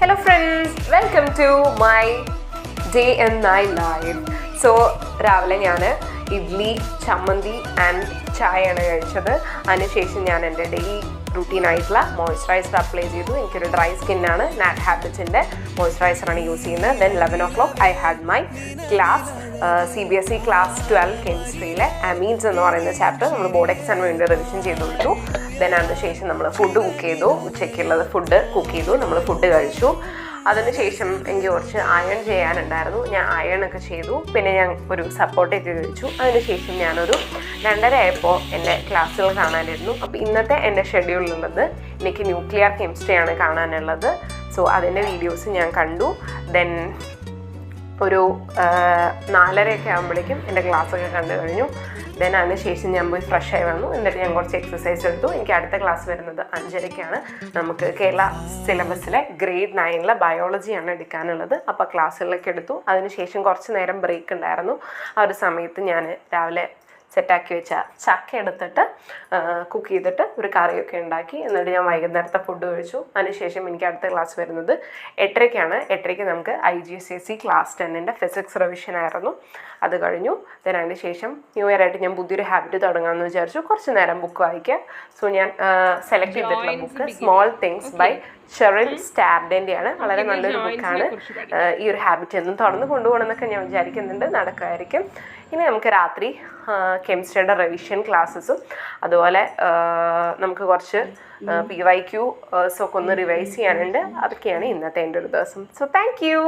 Hello friends, welcome to my day and night live. So രാവിലെ ഞാൻ ഇഡ്ലി ചമ്മന്തി and ചായയാണ് കഴിച്ചത്. അതിനുശേഷം ഞാൻ എൻ്റെ ഡെയിലി റൂട്ടീനായിട്ടുള്ള മോയ്സ്ചറൈസർ അപ്ലൈ ചെയ്തു. എനിക്കൊരു ഡ്രൈ സ്കിന്നാണ്. നാറ്റ് ഹാബിറ്റ്സിൻ്റെ മോയ്സ്ചറൈസറാണ് യൂസ് ചെയ്യുന്നത്. Then 11 o'clock I had my class CBSE class 12 കെമിസ്ട്രിയിലെ അമീൻസ് എന്ന് പറയുന്ന ചാപ്റ്റർ നമ്മൾ ബോർഡ് എക്സാമിന് വേണ്ടി റിവിഷൻ ചെയ്ത് കൊടുത്തു. ദെൻ അതിനുശേഷം നമ്മൾ ഫുഡ് കുക്ക് ചെയ്തു. ഉച്ചയ്ക്കുള്ളത് ഫുഡ് കുക്ക് ചെയ്തു. നമ്മൾ ഫുഡ് കഴിച്ചു. അതിനുശേഷം എനിക്ക് കുറച്ച് അയൺ ചെയ്യാനുണ്ടായിരുന്നു. ഞാൻ അയണൊക്കെ ചെയ്തു. പിന്നെ ഞാൻ ഒരു സപ്പോർട്ടൊക്കെ കഴിച്ചു. അതിനുശേഷം ഞാനൊരു 2:30 ആയപ്പോൾ എൻ്റെ ക്ലാസ്സുകൾ കാണാനിരുന്നു. അപ്പോൾ ഇന്നത്തെ എൻ്റെ ഷെഡ്യൂളിലുള്ളത് എനിക്ക് ന്യൂക്ലിയർ കെമിസ്ട്രിയാണ് കാണാനുള്ളത്. സോ അതിൻ്റെ വീഡിയോസ് ഞാൻ കണ്ടു. ദെൻ ഒരു 4:30 ആകുമ്പോഴേക്കും എൻ്റെ ക്ലാസ്സൊക്കെ കണ്ടു കഴിഞ്ഞു. ദെൻ അതിനുശേഷം ഞാൻ പോയി ഫ്രഷ് ആയി വന്നു. എന്നിട്ട് ഞാൻ കുറച്ച് എക്സസൈസ് എടുത്തു. എനിക്ക് അടുത്ത ക്ലാസ് വരുന്നത് 5:30 നമുക്ക് കേരള സിലബസിലെ grade 9 ബയോളജിയാണ് എടുക്കാനുള്ളത്. അപ്പോൾ ക്ലാസ്സുകളിലൊക്കെ എടുത്തു. അതിനുശേഷം കുറച്ച് നേരം ബ്രേക്ക് ഉണ്ടായിരുന്നു. ആ ഒരു സമയത്ത് ഞാൻ രാവിലെ സെറ്റാക്കി വെച്ച ചക്ക എടുത്തിട്ട് കുക്ക് ചെയ്തിട്ട് ഒരു കറിയൊക്കെ ഉണ്ടാക്കി. എന്നിട്ട് ഞാൻ വൈകുന്നേരത്തെ ഫുഡ് കഴിച്ചു. അതിനുശേഷം എനിക്ക് അടുത്ത ക്ലാസ് വരുന്നത് 8:30 8:30 നമുക്ക് IGCSE ക്ലാസ് 10 ഫിസിക്സ് റിവിഷൻ ആയിരുന്നു. അത് കഴിഞ്ഞു. ദെൻ അതിന് ശേഷം ന്യൂ ഇയർ ആയിട്ട് ഞാൻ പുതിയൊരു ഹാബിറ്റ് തുടങ്ങാമെന്ന് വിചാരിച്ചു. കുറച്ച് നേരം ബുക്ക് വായിക്കാം. സോ ഞാൻ സെലക്ട് ചെയ്തിട്ടുള്ള book small things by Sheril സ്റ്റാർഡൻ്റെയാണ്. വളരെ നല്ലൊരു ബുക്കാണ്. ഈ ഒരു ഹാബിറ്റ് എന്നും തുടർന്ന് കൊണ്ടുപോകണമെന്നൊക്കെ ഞാൻ വിചാരിക്കുന്നുണ്ട്. നടക്കുമായിരിക്കും. ഇനി നമുക്ക് രാത്രി കെമിസ്ട്രിയുടെ റിവിഷൻ ക്ലാസ്സസും അതുപോലെ നമുക്ക് കുറച്ച് PYQ ഒക്കെ ഒന്ന് റിവൈസ് ചെയ്യാനുണ്ട്. അതൊക്കെയാണ് ഇന്നത്തെ എൻ്റെ ഒരു ദിവസം. So thank you.